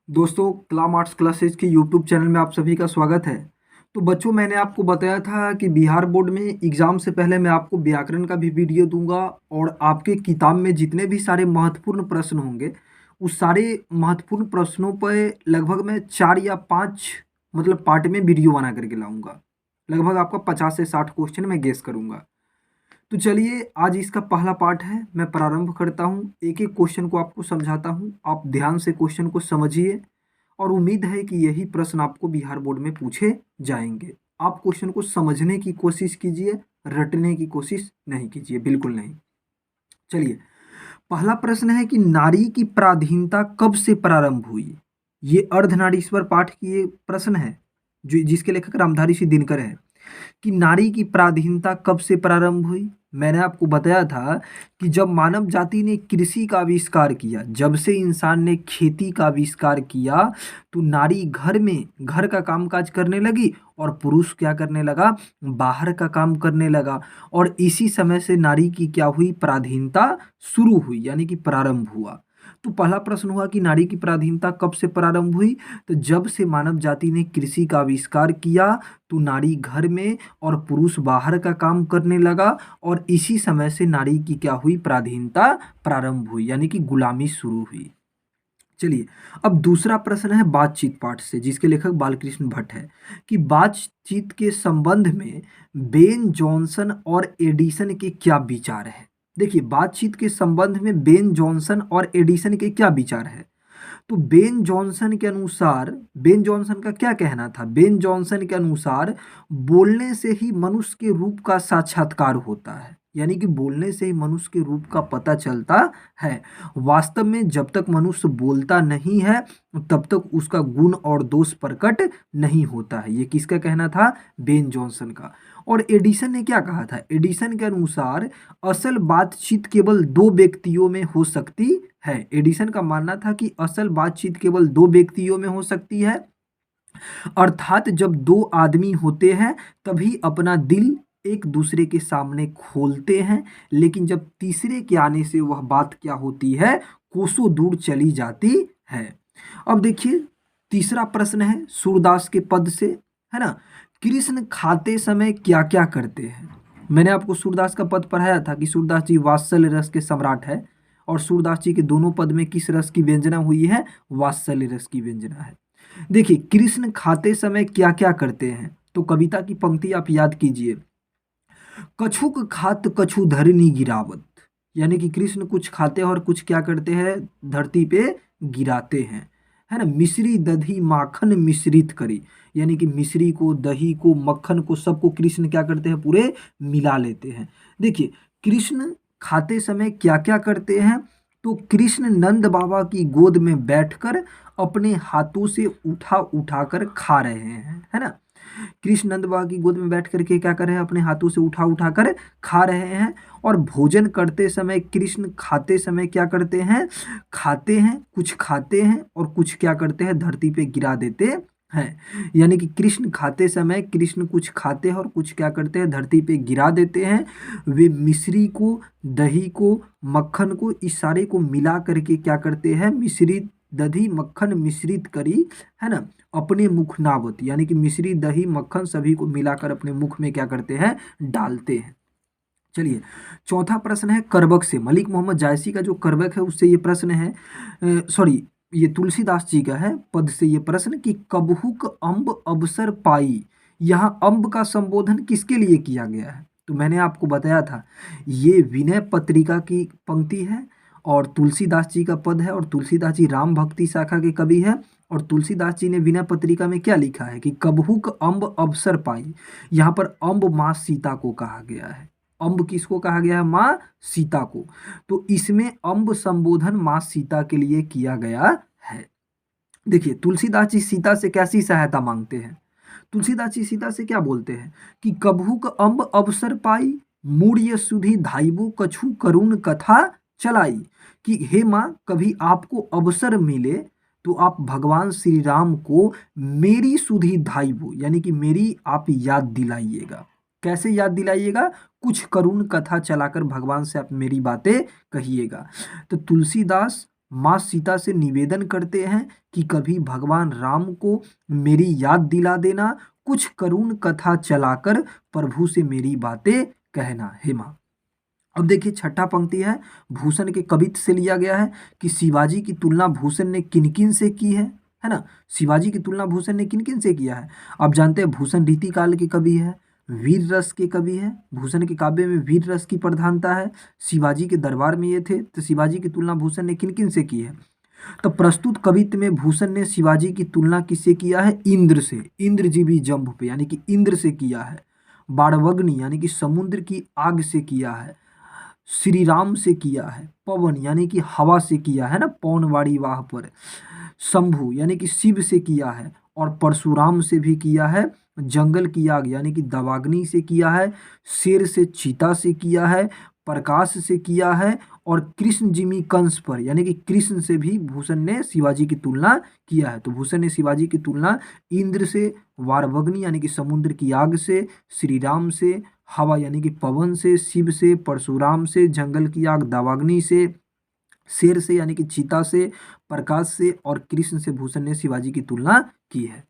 दोस्तों, claim arts classes के YouTube channel में आप सभी का स्वागत है। तो बच्चों, मैंने आपको बताया था कि बिहार बोर्ड में एग्ज़ाम से पहले मैं आपको व्याकरण का भी वीडियो दूंगा और आपके किताब में जितने भी सारे महत्वपूर्ण प्रश्न होंगे उस सारे महत्वपूर्ण प्रश्नों पर लगभग मैं 4 या 5 मतलब पार्ट में वीडियो बना करके लाऊंगा। लगभग आपका 50 से 60 क्वेश्चन मैं गेस करूंगा। तो चलिए, आज इसका पहला पार्ट है। मैं प्रारंभ करता हूँ, एक एक क्वेश्चन को आपको समझाता हूँ। आप ध्यान से क्वेश्चन को समझिए और उम्मीद है कि यही प्रश्न आपको बिहार बोर्ड में पूछे जाएंगे। आप क्वेश्चन को समझने की कोशिश कीजिए, रटने की कोशिश नहीं कीजिए, बिल्कुल नहीं। चलिए, पहला प्रश्न है कि नारी की पराधीनता कब से प्रारंभ हुई। ये अर्धनारीश्वर पाठ की ये प्रश्न है जो जिसके लेखक रामधारी सिंह दिनकर है कि नारी की पराधीनता कब से प्रारंभ हुई। मैंने आपको बताया था कि जब मानव जाति ने कृषि का आविष्कार किया, जब से इंसान ने खेती का आविष्कार किया, तो नारी घर में घर का कामकाज करने लगी और पुरुष क्या करने लगा, बाहर का काम करने लगा। और इसी समय से नारी की क्या हुई, पराधीनता शुरू हुई, यानी कि प्रारंभ हुआ। तो पहला प्रश्न हुआ कि नारी की पराधीनता कब से प्रारंभ हुई। तो जब से मानव जाति ने कृषि का आविष्कार किया तो नारी घर में और पुरुष बाहर का काम करने लगा और इसी समय से नारी की क्या हुई, पराधीनता प्रारंभ हुई, यानी कि गुलामी शुरू हुई। चलिए, अब दूसरा प्रश्न है बातचीत पाठ से, जिसके लेखक बालकृष्ण भट्ट है कि बातचीत के संबंध में बेन जॉनसन और एडिसन के क्या विचार है। देखिए, बातचीत के संबंध में बेन जॉनसन और एडिसन के क्या विचार है। तो बेन जॉनसन के अनुसार, बेन जॉनसन का क्या कहना था, बेन जॉनसन के अनुसार बोलने से ही मनुष्य के रूप का साक्षात्कार होता है, यानी कि बोलने से ही मनुष्य के रूप का पता चलता है। वास्तव में जब तक मनुष्य बोलता नहीं है तब तक उसका गुण और दोष प्रकट नहीं होता है। ये किसका कहना था, बेन जॉनसन का। और एडिसन ने क्या कहा था, एडिसन के अनुसार असल बातचीत केवल दो व्यक्तियों में हो सकती है। एडिसन का मानना था कि असल बातचीत केवल दो व्यक्तियों में हो सकती है, अर्थात जब दो आदमी होते हैं तभी अपना दिल एक दूसरे के सामने खोलते हैं, लेकिन जब तीसरे के आने से वह बात क्या होती है, कोसों दूर चली जाती है। अब देखिए, तीसरा प्रश्न है सूरदास के पद से, है ना। कृष्ण खाते समय क्या क्या करते हैं। मैंने आपको सूरदास का पद पढ़ाया था कि सूरदास जी वात्सल्य रस के सम्राट है और सूरदास जी के दोनों पद में किस रस की व्यंजना हुई है, वात्सल्य रस की व्यंजना है। देखिए, कृष्ण खाते समय क्या क्या करते हैं, तो कविता की पंक्ति आप याद कीजिए, कछुक खात कछु धरनी गिरावत, यानी कि कृष्ण कुछ खाते हैं और कुछ क्या करते हैं, धरती पे गिराते हैं, है ना। मिश्री दधी माखन मिश्रित करी, यानी कि मिश्री को, दही को, मक्खन को, सबको कृष्ण क्या करते हैं, पूरे मिला लेते हैं। देखिए, कृष्ण खाते समय क्या क्या करते हैं, तो कृष्ण नंद बाबा की गोद में बैठकर अपने हाथों से उठा उठा कर खा रहे हैं, है ना। कृष्ण नंद बाबा की गोद में बैठ करके क्या कर रहे हैं, अपने हाथों से उठा उठा कर खा रहे हैं। और भोजन करते समय कृष्ण खाते समय क्या करते हैं, खाते हैं, कुछ खाते हैं और कुछ क्या करते हैं, धरती पे गिरा देते हैं। यानी कि कृष्ण खाते समय कृष्ण कुछ खाते हैं और कुछ क्या करते हैं, धरती पे गिरा देते हैं। वे मिश्री को, दही को, मक्खन को, इस सारे को मिला करके क्या करते हैं, मिश्रित दही मक्खन मिश्रित करी, है ना, अपने मुख नावत, यानी कि मिश्री दही मक्खन सभी को मिलाकर अपने मुख में क्या करते हैं, डालते हैं। चलिए, चौथा प्रश्न है करबक से, मलिक मोहम्मद जायसी का जो करबक है उससे ये प्रश्न है, सॉरी, ये तुलसीदास जी का है, पद से ये प्रश्न कि कबहुक अम्ब अवसर पाई, यहाँ अम्ब का संबोधन किसके लिए किया गया है। तो मैंने आपको बताया था ये विनय पत्रिका की पंक्ति है और तुलसीदास जी का पद है और तुलसीदास जी राम भक्ति शाखा के कवि है। और तुलसीदास जी ने विनय पत्रिका में क्या लिखा है कि कबहुक अम्ब अवसर पाई, यहाँ पर अम्ब माँ सीता को कहा गया है। अम्ब किसको कहा गया है, माँ सीता को। तो इसमें अम्ब संबोधन माँ सीता के लिए किया गया है। देखिए, तुलसीदास जी सीता से कैसी सहायता मांगते हैं। तुलसीदास जी सीता से क्या बोलते हैं कि कबहुक अम्ब अवसर पाई, मूर्य सुधि धाइबो कछु करुण कथा चलाई, कि हे माँ कभी आपको अवसर मिले तो आप भगवान श्री राम को मेरी सुधि धाइबो, यानी कि मेरी आप याद दिलाइएगा। कैसे याद दिलाइएगा, कुछ करुण कथा चलाकर भगवान से आप मेरी बातें कहिएगा। तो तुलसीदास माँ सीता से निवेदन करते हैं कि कभी भगवान राम को मेरी याद दिला देना, कुछ करुण कथा चलाकर प्रभु से मेरी बातें कहना। हे माँ। अब देखिए छठा पंक्ति है, भूषण के कवित्त से लिया गया है कि शिवाजी की तुलना भूषण ने किन किन से की है ना। शिवाजी की तुलना भूषण ने किन किन से किया है। आप जानते हैं भूषण रीति काल के कवि है, वीर रस के कवि है। भूषण के काव्य में वीर रस की प्रधानता है, शिवाजी के दरबार में ये थे, तो शिवाजी की तुलना भूषण ने किन किन से की है। तो प्रस्तुत कवित्त में भूषण ने शिवाजी की तुलना किससे किया है, इंद्र से, इंद्रजीवी जंभ पे यानी कि इंद्र से किया है। बाणवग्नि यानी कि समुद्र की आग से किया है। श्री राम से किया है। पवन यानी कि हवा से किया है ना, पौनवाड़ी वाह पर। शंभु यानी कि शिव से किया है। और परशुराम से भी किया है। जंगल की आग यानी कि दावाग्नि से किया है। शेर से, चीता से किया है। प्रकाश से किया है। और कृष्ण जिमी कंस पर यानी कि कृष्ण से भी भूषण ने शिवाजी की तुलना किया है। तो भूषण ने शिवाजी की तुलना इंद्र से, वारवग्नि यानी कि समुद्र की आग से, श्री राम से, हवा यानी कि पवन से, शिव से, परशुराम से, जंगल की आग दावाग्नि से, शेर से यानी कि चीता से, प्रकाश से और कृष्ण से भूषण ने शिवाजी की तुलना की है।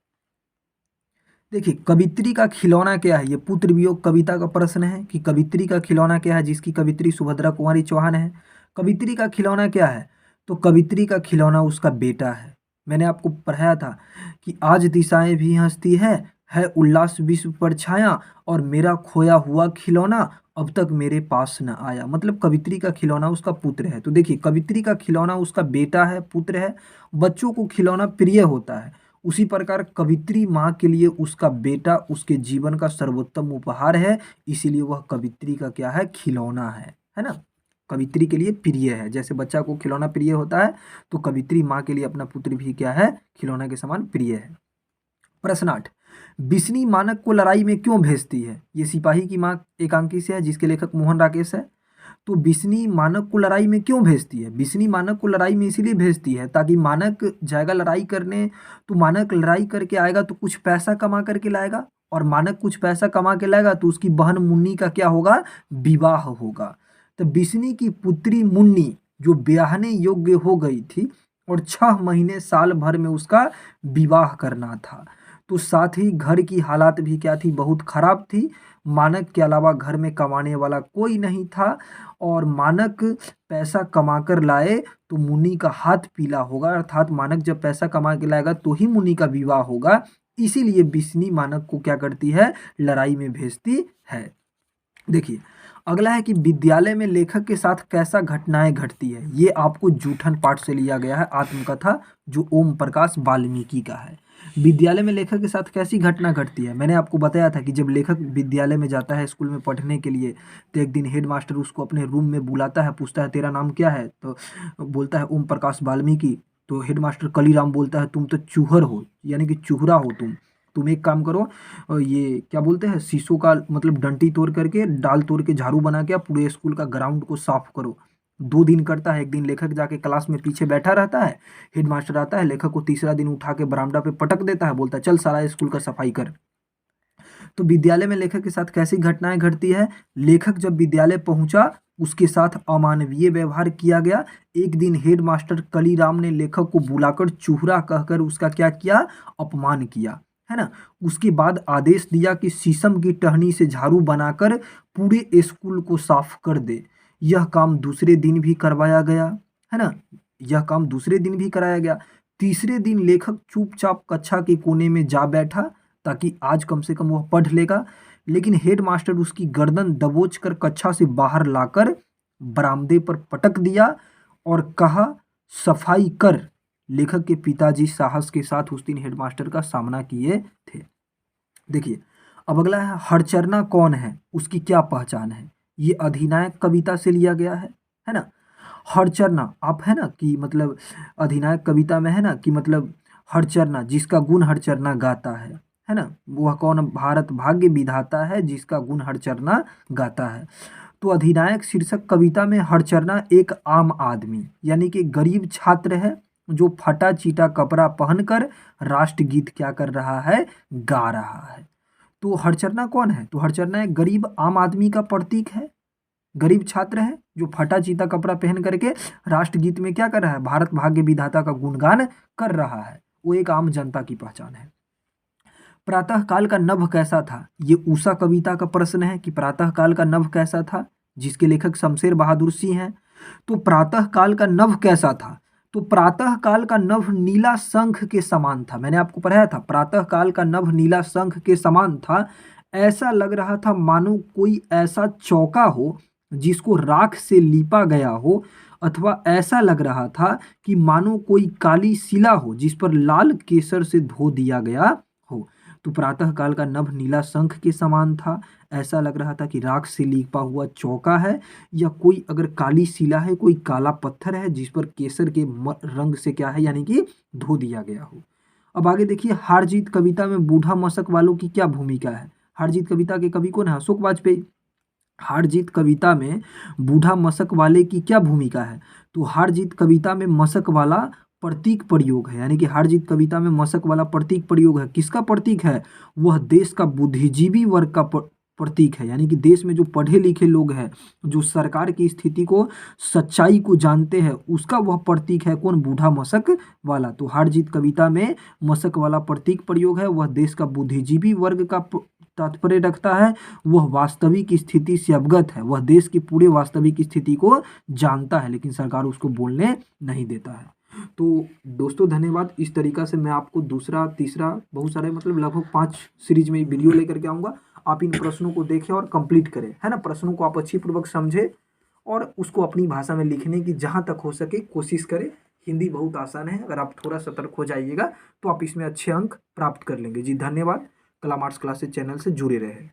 देखिए कवित्री का खिलौना क्या है, ये पुत्र वियोग कविता का प्रश्न है कि कवित्री का खिलौना क्या है, जिसकी कवित्री सुभद्रा कुमारी चौहान है। कवित्री का खिलौना क्या है, तो कवित्री का खिलौना उसका बेटा है। मैंने आपको पढ़ाया था कि आज दिशाएं भी हंसती है उल्लास विश्व पर छाया, और मेरा खोया हुआ खिलौना अब तक मेरे पास न आया। मतलब कवित्री का खिलौना उसका पुत्र है। तो देखिए कवित्री का खिलौना उसका बेटा है, पुत्र है। बच्चों को खिलौना प्रिय होता है, उसी प्रकार कवित्री माँ के लिए उसका बेटा उसके जीवन का सर्वोत्तम उपहार है, इसीलिए वह कवित्री का क्या है, खिलौना है ना। कवित्री के लिए प्रिय है, जैसे बच्चा को खिलौना प्रिय होता है तो कवित्री माँ के लिए अपना पुत्र भी क्या है, खिलौना के समान प्रिय है। प्रश्न 8, बिस्नी मानक को लड़ाई में क्यों भेजती है। ये सिपाही की माँ एकांकी से है, जिसके लेखक मोहन राकेश है। तो बिस्नी मानक को लड़ाई में क्यों भेजती है, बिस्नी मानक को लड़ाई में इसीलिए भेजती है ताकि मानक जाएगा लड़ाई करने, तो मानक लड़ाई करके आएगा तो कुछ पैसा कमा करके लाएगा, और मानक कुछ पैसा कमा के लाएगा तो उसकी बहन मुन्नी का क्या होगा, विवाह होगा। तो बिस्नी की पुत्री मुन्नी जो ब्याहने योग्य हो गई थी और 6 महीने साल भर में उसका विवाह करना था, तो साथ ही घर की हालात भी क्या थी, बहुत खराब थी। मानक के अलावा घर में कमाने वाला कोई नहीं था, और मानक पैसा कमा कर लाए तो मुन्नी का हाथ पीला होगा, अर्थात मानक जब पैसा कमा के लाएगा तो ही मुन्नी का विवाह होगा। इसीलिए बिस्नी मानक को क्या करती है, लड़ाई में भेजती है। देखिए अगला है कि विद्यालय में लेखक के साथ कैसा घटनाएं घटती है। ये आपको जूठन पाठ से लिया गया है, आत्मकथा जो ओम प्रकाश वाल्मीकि का है। विद्यालय में लेखक के साथ कैसी घटना घटती है। मैंने आपको बताया था कि जब लेखक विद्यालय में जाता है स्कूल में पढ़ने के लिए, तो एक दिन हेड मास्टर उसको अपने रूम में बुलाता है, पूछता है तेरा नाम क्या है, तो बोलता है ओम प्रकाश वाल्मीकि। तो हेड मास्टर कलीराम बोलता है तुम तो चूहर हो, यानी कि चूहरा हो तुम एक काम करो, ये क्या बोलते हैं, शीशों का मतलब डंटी तोड़ करके, डाल तोड़ के झाड़ू बना के पूरे स्कूल का ग्राउंड को साफ करो। 2 दिन करता है। एक दिन लेखक जाके क्लास में पीछे बैठा रहता है, हेड मास्टर आता है, लेखक को तीसरा दिन उठा के बरामदा पे पटक देता है, बोलता है चल सारा स्कूल का सफाई कर। तो विद्यालय में लेखक के साथ कैसी घटनाएं घटती है। लेखक जब विद्यालय पहुंचा उसके साथ अमानवीय व्यवहार किया गया। एक दिन हेड मास्टर कलीराम ने लेखक को बुलाकर चूहरा कहकर उसका क्या किया, अपमान किया, है ना। उसके बाद आदेश दिया कि शीशम की टहनी से झाड़ू बनाकर पूरे स्कूल को साफ कर दे। यह काम दूसरे दिन भी करवाया गया, है ना, यह काम दूसरे दिन भी कराया गया। तीसरे दिन लेखक चुपचाप कक्षा के कोने में जा बैठा ताकि आज कम से कम वह पढ़ लेगा, लेकिन हेड मास्टर उसकी गर्दन दबोच कर कक्षा से बाहर लाकर बरामदे पर पटक दिया और कहा सफाई कर। लेखक के पिताजी साहस के साथ उस दिन हेडमास्टर का सामना किए थे। देखिए अब अगला है, हरचरना कौन है, उसकी क्या पहचान है। ये अधिनायक कविता से लिया गया है ना। हरचरना आप है ना कि मतलब अधिनायक कविता में है ना कि मतलब हरचरना जिसका गुण हरचरना गाता है ना, वह कौन, भारत भाग्य विधाता है जिसका गुण हरचरना गाता है। तो अधिनायक शीर्षक कविता में हरचरना एक आम आदमी यानी कि गरीब छात्र है जो फटा चीटा कपड़ा पहनकर राष्ट्रगीत क्या कर रहा है, गा रहा है। तो हरचरना कौन है, तो हरचरना एक गरीब आम आदमी का प्रतीक है। गरीब छात्र है जो फटा चीता कपड़ा पहन करके राष्ट्रगीत में क्या कर रहा है, भारत भाग्य विधाता का गुणगान कर रहा है, वो एक आम जनता की पहचान है। प्रातः काल का नभ कैसा था, ये उषा कविता का प्रश्न है कि प्रातः काल का नभ कैसा था, जिसके लेखक शमशेर बहादुर सिंह हैं। तो प्रातः काल का नभ कैसा था, तो प्रातः काल का नभ नीला शंख के समान था। मैंने आपको पढ़ाया था, प्रातः काल का नभ नीला शंख के समान था। ऐसा लग रहा था मानो कोई ऐसा चौका हो जिसको राख से लीपा गया हो, अथवा ऐसा लग रहा था कि मानो कोई काली शिला हो जिस पर लाल केसर से धो दिया गया हो। तो प्रातः काल का नभ नीला शंख के समान था, ऐसा लग रहा था कि राख से लीपा हुआ चौका है, या कोई अगर काली शिला है, कोई काला पत्थर है जिस पर केसर के रंग से क्या है, यानी कि धो दिया गया हो। अब आगे देखिए, हार जीत कविता में बूढ़ा मशक वालों की क्या भूमिका है। हार जीत कविता के कवि कौन है, अशोक वाजपेयी। हार जीत कविता में बूढ़ा मशक वाले की क्या भूमिका है, तो हार जीत कविता में मशक वाला प्रतीक प्रयोग है, यानी कि हार जीत कविता में मशक वाला प्रतीक प्रयोग है। किसका प्रतीक है, वह देश का बुद्धिजीवी वर्ग का प्रतीक है, यानी कि देश में जो पढ़े लिखे लोग हैं, जो सरकार की स्थिति को, सच्चाई को जानते हैं, उसका वह प्रतीक है कौन, बूढ़ा मशक वाला। तो हार जीत कविता में मशक वाला प्रतीक प्रयोग है, वह देश का बुद्धिजीवी वर्ग का तात्पर्य रखता है, वह वास्तविक स्थिति से अवगत है, वह देश की पूरे वास्तविक स्थिति को जानता है, लेकिन सरकार उसको बोलने नहीं देता है। तो दोस्तों धन्यवाद। इस तरीका से मैं आपको दूसरा तीसरा बहुत सारे मतलब लगभग 5 सीरीज में वीडियो लेकर के आऊँगा। आप इन प्रश्नों को देखें और कंप्लीट करें, है ना। प्रश्नों को आप अच्छी पूर्वक समझें और उसको अपनी भाषा में लिखने की जहाँ तक हो सके कोशिश करें। हिंदी बहुत आसान है, अगर आप थोड़ा सतर्क हो जाइएगा तो आप इसमें अच्छे अंक प्राप्त कर लेंगे। जी धन्यवाद। कला मार्ट्स क्लासेस चैनल से जुड़े रहे।